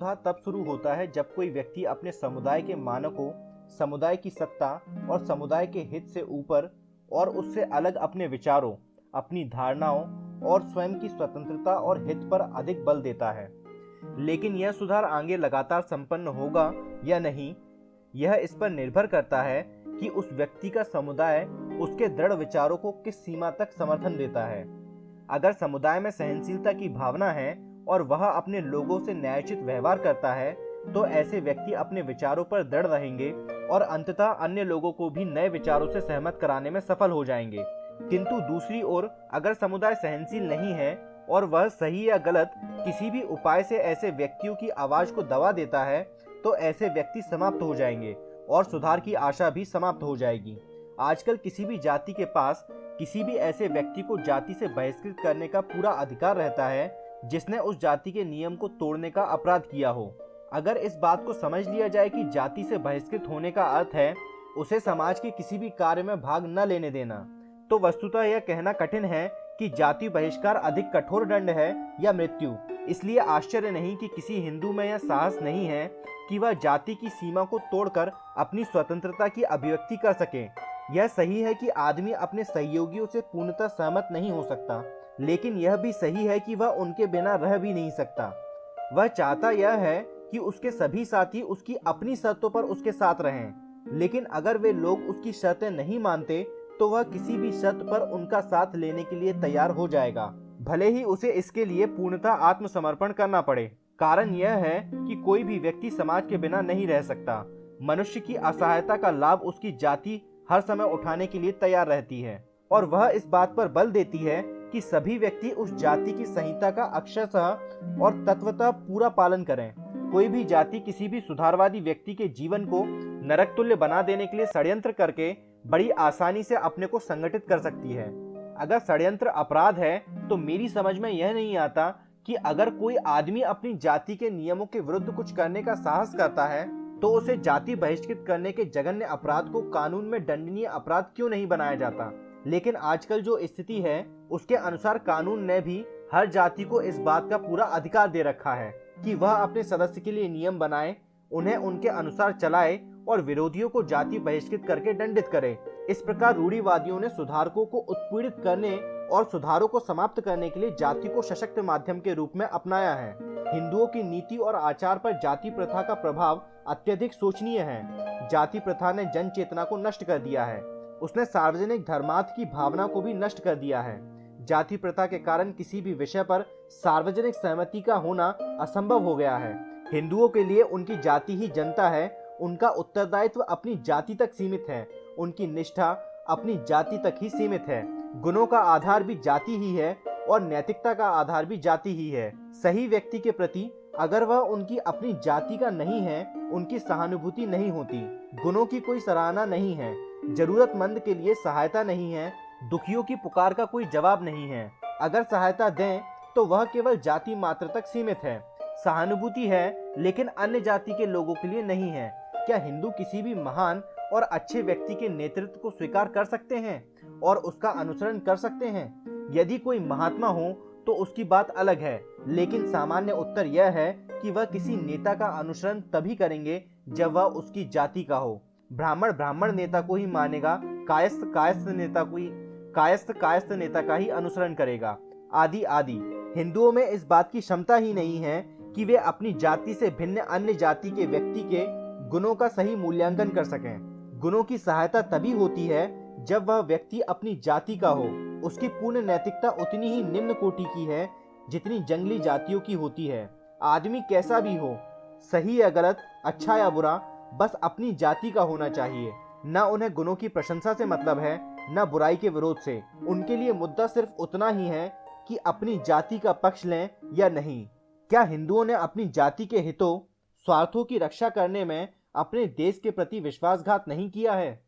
सुधार तब शुरू होता है जब कोई व्यक्ति अपने समुदाय के मानकों, समुदाय की सत्ता और समुदाय के हित से ऊपर और उससे अलग अपने विचारों, अपनी धारणाओं और स्वयं की स्वतंत्रता और हित पर अधिक बल देता है। लेकिन यह सुधार आगे लगातार संपन्न होगा या नहीं, यह इस पर निर्भर करता है कि उस व्यक्ति का समुदाय उसके दृढ़ विचारों को किस सीमा तक समर्थन देता है। अगर समुदाय में सहनशीलता की भावना है और वह अपने लोगों से न्यायोचित व्यवहार करता है, तो ऐसे व्यक्ति अपने विचारों पर दृढ़ रहेंगे और अंततः अन्य लोगों को भी नए विचारों से सहमत कराने में सफल हो जाएंगे। किंतु दूसरी ओर अगर समुदाय सहनशील नहीं है और वह सही या गलत किसी भी उपाय से ऐसे व्यक्तियों की आवाज को दबा देता है, तो ऐसे व्यक्ति समाप्त हो जाएंगे और सुधार की आशा भी समाप्त हो जाएगी। आजकल किसी भी जाति के पास किसी भी ऐसे व्यक्ति को जाति से बहिष्कृत करने का पूरा अधिकार रहता है जिसने उस जाति के नियम को तोड़ने का अपराध किया हो। अगर इस बात को समझ लिया जाए कि जाति से बहिष्कृत होने का अर्थ है उसे समाज के किसी भी कार्य में भाग न लेने देना, तो वस्तुतः यह कहना कठिन है कि जाति बहिष्कार अधिक कठोर दंड है या मृत्यु। इसलिए आश्चर्य नहीं कि किसी हिंदू में यह साहस नहीं है कि वह जाति की सीमा को तोड़कर अपनी स्वतंत्रता की अभिव्यक्ति कर सके। यह सही है कि आदमी अपने सहयोगियों से पूर्णतः सहमत नहीं हो सकता, लेकिन यह भी सही है कि वह उनके बिना रह भी नहीं सकता। वह चाहता यह है कि उसके सभी साथी उसकी अपनी शर्तों पर उसके साथ रहें, लेकिन अगर वे लोग उसकी शर्तें नहीं मानते तो वह किसी भी शर्त पर उनका साथ लेने के लिए तैयार हो जाएगा, भले ही उसे इसके लिए पूर्णतः आत्मसमर्पण करना पड़े। कारण यह है कि कोई भी व्यक्ति समाज के बिना नहीं रह सकता। मनुष्य की असहायता का लाभ उसकी जाति हर समय उठाने के लिए तैयार रहती है और वह इस बात पर बल देती है कि सभी व्यक्ति उस जाति की संहिता का अक्षरशः और तत्वतः पूरा पालन करें। कोई भी जाति किसी भी सुधारवादी व्यक्ति के जीवन को नरक तुल्य बना देने के लिए षड्यंत्र करके बड़ी आसानी से अपने को संगठित कर सकती है। अगर षड्यंत्र अपराध है तो मेरी समझ में यह नहीं आता कि अगर कोई आदमी अपनी जाति के नियमों के विरुद्ध कुछ करने का साहस करता है तो उसे जाति बहिष्कृत करने के जघन्य अपराध को कानून में दंडनीय अपराध क्यों नहीं बनाया जाता। लेकिन आजकल जो स्थिति है उसके अनुसार कानून ने भी हर जाति को इस बात का पूरा अधिकार दे रखा है कि वह अपने सदस्य के लिए नियम बनाए, उन्हें उनके अनुसार चलाए और विरोधियों को जाति बहिष्कृत करके दंडित करे। इस प्रकार रूढ़िवादियों ने सुधारकों को उत्पीड़ित करने और सुधारों को समाप्त करने के लिए जाति को सशक्त माध्यम के रूप में अपनाया है। हिंदुओं की नीति और आचार पर जाति प्रथा का प्रभाव अत्यधिक शोचनीय है। जाति प्रथा ने जन चेतना को नष्ट कर दिया है। उसने सार्वजनिक धर्मार्थ की भावना को भी नष्ट कर दिया है। जाति प्रथा के कारण किसी भी विषय पर सार्वजनिक सहमति का होना असंभव हो गया है। हिंदुओं के लिए उनकी जाति ही जनता है। उनका उत्तरदायित्व अपनी जाति तक सीमित है। उनकी निष्ठा अपनी जाति तक ही सीमित है। गुणों का आधार भी जाति ही है और नैतिकता का आधार भी जाति ही है। सही व्यक्ति के प्रति अगर वह उनकी अपनी जाति का नहीं है, उनकी सहानुभूति नहीं होती, गुणों की कोई सराहना नहीं है, जरूरतमंद के लिए सहायता नहीं है, दुखियों की पुकार का कोई जवाब नहीं है, अगर सहायता दें तो वह केवल जाति मात्र तक सीमित है। सहानुभूति है लेकिन अन्य जाति के लोगों के लिए नहीं है। क्या हिंदू किसी भी महान और अच्छे व्यक्ति के नेतृत्व को स्वीकार कर सकते हैं और उसका अनुसरण कर सकते हैं? यदि कोई महात्मा हो तो उसकी बात अलग है, लेकिन सामान्य उत्तर यह है कि वह किसी नेता का अनुसरण तभी करेंगे जब वह उसकी जाति का हो। ब्राह्मण ब्राह्मण नेता को ही मानेगा, कायस्थ कायस्थ नेता का ही अनुसरण करेगा, आदि आदि। हिंदुओं में इस बात की क्षमता ही नहीं है कि वे अपनी जाति से भिन्न अन्य जाति के व्यक्ति के गुणों का सही मूल्यांकन कर सकें। गुणों की सहायता तभी होती है जब वह व्यक्ति अपनी जाति का हो। उसकी पूर्ण नैतिकता उतनी ही निम्न कोटि की है जितनी जंगली जातियों की होती है। आदमी कैसा भी हो, सही या गलत, अच्छा या बुरा, बस अपनी जाति का होना चाहिए। न उन्हें गुणों की प्रशंसा से मतलब है, न बुराई के विरोध से। उनके लिए मुद्दा सिर्फ उतना ही है कि अपनी जाति का पक्ष लें या नहीं। क्या हिंदुओं ने अपनी जाति के हितों, स्वार्थों की रक्षा करने में अपने देश के प्रति विश्वासघात नहीं किया है?